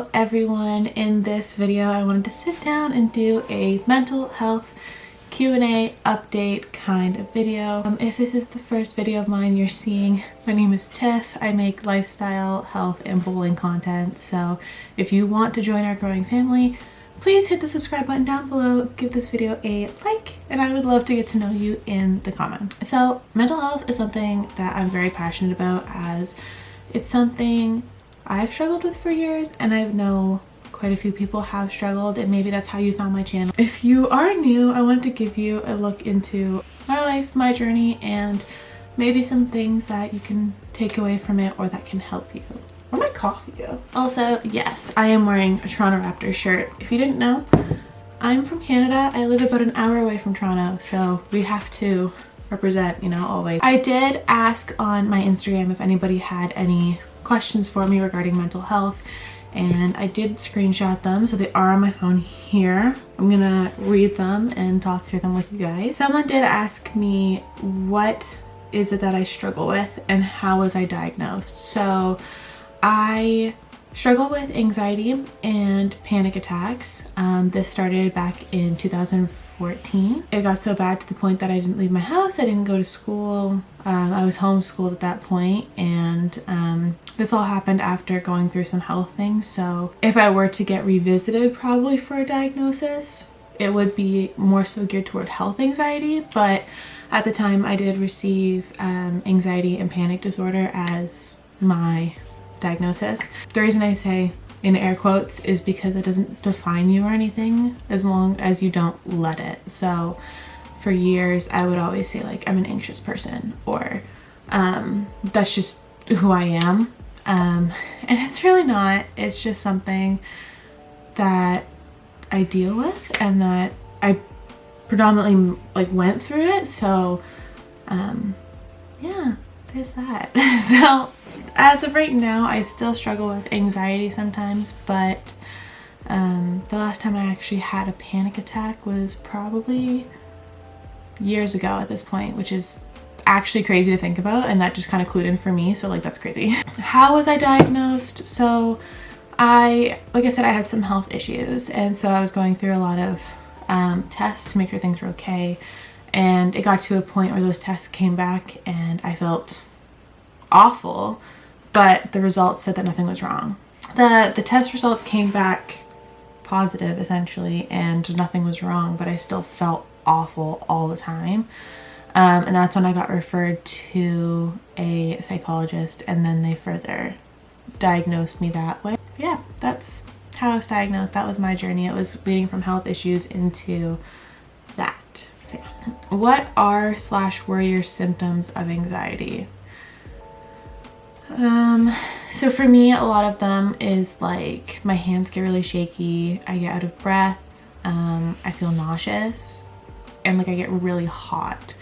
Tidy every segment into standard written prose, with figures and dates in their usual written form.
Hello everyone. In this video I wanted to sit down and do a mental health Q&A update kind of video. If this is the first video of mine you're seeing, my name is Tiff. I make lifestyle, health, and bowling content. So if you want to join our growing family, please hit the subscribe button down below, give this video a like, and I would love to get to know you in the comments. So mental health is something that I'm very passionate about, as it's something I've struggled with for years, and I know quite a few people have struggled, and maybe that's how you found my channel. If you are new, I wanted to give you a look into my life, my journey, and maybe some things that you can take away from it or that can help you. Where'd my coffee go? Also, yes, I am wearing a Toronto Raptors shirt. If you didn't know, I'm from Canada. I live about an hour away from Toronto, so we have to represent, you know, always. I did ask on my Instagram if anybody had any questions for me regarding mental health, and I did screenshot them, so they are on my phone here. I'm gonna read them and talk through them with you guys. Someone did ask me what is it that I struggle with and how was I diagnosed. So I struggle with anxiety and panic attacks. This started back in 2014. It got so bad to the point that I didn't leave my house, I didn't go to school. I was homeschooled at that point, and this all happened after going through some health things. So if I were to get revisited probably for a diagnosis, it would be more so geared toward health anxiety, but at the time I did receive anxiety and panic disorder as my diagnosis. The reason I say in air quotes is because it doesn't define you or anything as long as you don't let it. So for years I would always say like I'm an anxious person, or that's just who I am, and it's really not. It's just something that I deal with and that I predominantly like went through it. So yeah, there's that. So as of right now, I still struggle with anxiety sometimes, but the last time I actually had a panic attack was probably years ago at this point, which is actually crazy to think about, and that just kind of clued in for me, so like that's crazy. How was I diagnosed? So like I said, I had some health issues, and so I was going through a lot of tests to make sure things were okay, and it got to a point where those tests came back and I felt awful, but the results said that nothing was wrong. The test results came back positive essentially, and nothing was wrong, but I still felt awful all the time. And that's when I got referred to a psychologist, and then they further diagnosed me that way. Yeah, that's how I was diagnosed. That was my journey. It was leading from health issues into that. So yeah. What are / were your symptoms of anxiety? So for me, a lot of them is like my hands get really shaky, I get out of breath, I feel nauseous, and like I get really hot.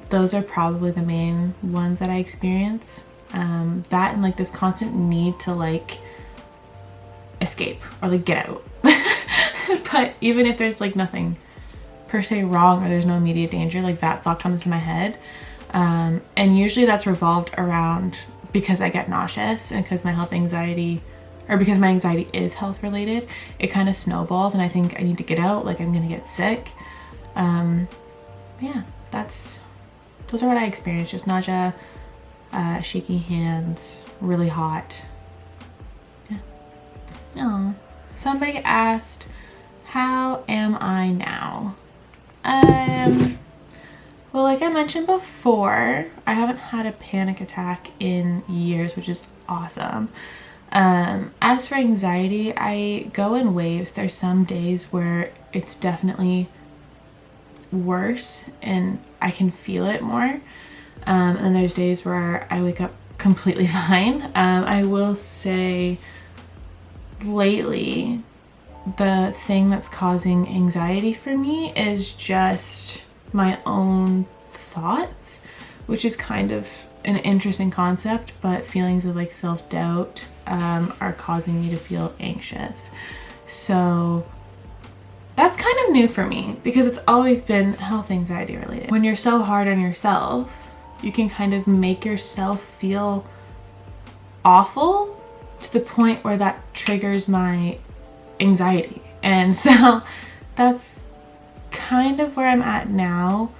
Those are probably the main ones that I experience. That and like this constant need to like escape or like get out. But even if there's like nothing per se wrong or there's no immediate danger, like that thought comes to my head. And usually that's revolved around because I get nauseous, and because my anxiety is health related, it kind of snowballs and I think I need to get out, like I'm gonna get sick. Yeah, those are what I experienced, just nausea, shaky hands, really hot. Yeah. Oh, somebody asked, how am I now? Well, like I mentioned before, I haven't had a panic attack in years, which is awesome. As for anxiety, I go in waves. There's some days where it's definitely worse and I can feel it more. And there's days where I wake up completely fine. I will say lately, the thing that's causing anxiety for me is just my own thoughts, which is kind of an interesting concept, but feelings of like self-doubt are causing me to feel anxious. So that's kind of new for me because it's always been health anxiety related. When you're so hard on yourself, you can kind of make yourself feel awful to the point where that triggers my anxiety. And so that's kind of where I'm at now.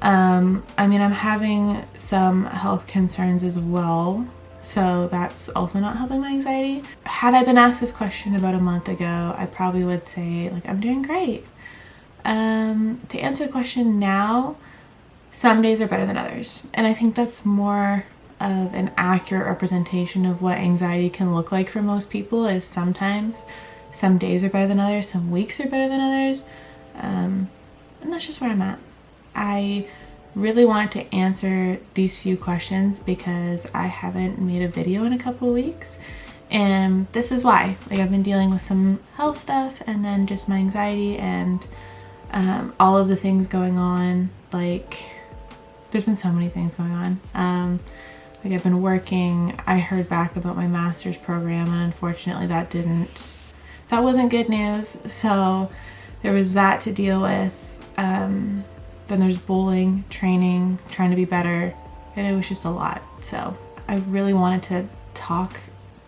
I mean, I'm having some health concerns as well, so that's also not helping my anxiety. Had I been asked this question about a month ago, I probably would say, like, I'm doing great. To answer the question now, some days are better than others. And I think that's more of an accurate representation of what anxiety can look like for most people, is sometimes some days are better than others, some weeks are better than others. And that's just where I'm at. I really wanted to answer these few questions because I haven't made a video in a couple of weeks. And this is why. Like, I've been dealing with some health stuff and then just my anxiety and all of the things going on. Like, there's been so many things going on. Like, I've been working. I heard back about my master's program, and unfortunately that wasn't good news. So there was that to deal with. Then there's bowling, training, trying to be better, and it was just a lot. So I really wanted to talk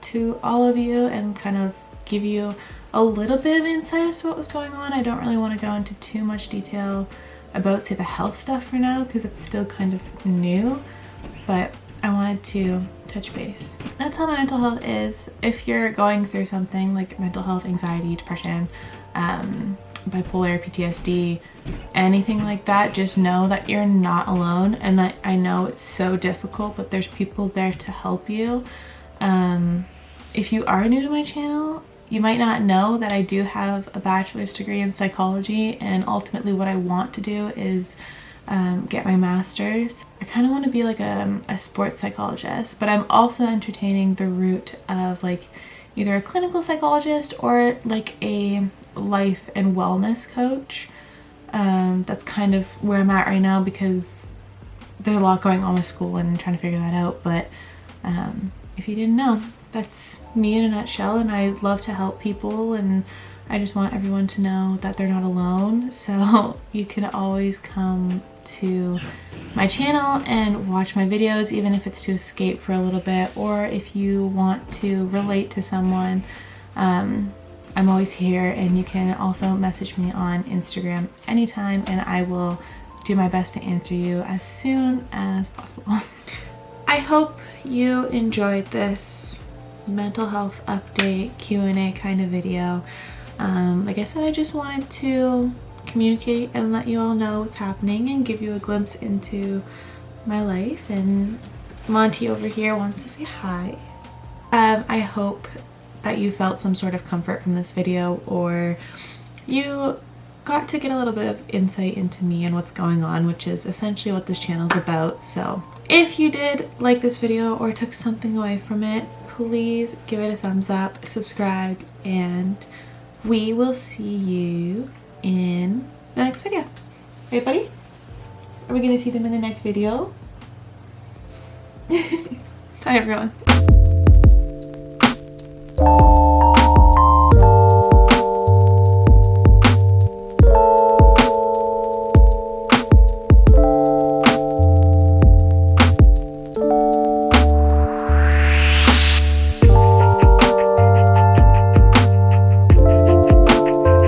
to all of you and kind of give you a little bit of insight as to what was going on. I don't really want to go into too much detail about, say, the health stuff for now, because it's still kind of new, but I wanted to touch base. That's how my mental health is. If you're going through something like mental health, anxiety, depression, bipolar, PTSD, anything like that, just know that you're not alone, and that I know it's so difficult, but there's people there to help you. If you are new to my channel, you might not know that I do have a bachelor's degree in psychology, and ultimately what I want to do is get my master's. I kind of want to be like a sports psychologist, but I'm also entertaining the route of like either a clinical psychologist or like a life and wellness coach. That's kind of where I'm at right now, because there's a lot going on with school and trying to figure that out. But if you didn't know, that's me in a nutshell, and I love to help people, and I just want everyone to know that they're not alone. So you can always come to my channel and watch my videos, even if it's to escape for a little bit, or if you want to relate to someone. I'm always here, and you can also message me on Instagram anytime, and I will do my best to answer you as soon as possible. I hope you enjoyed this mental health update Q&A kind of video. Like I said, I just wanted to communicate and let you all know what's happening and give you a glimpse into my life. And Monty over here wants to say hi. I hope that you felt some sort of comfort from this video, or you got to get a little bit of insight into me and what's going on, which is essentially what this channel is about. So if you did like this video or took something away from it, please give it a thumbs up, subscribe, and we will see you in the next video. Right, buddy? Are we gonna see them in the next video? Bye, everyone.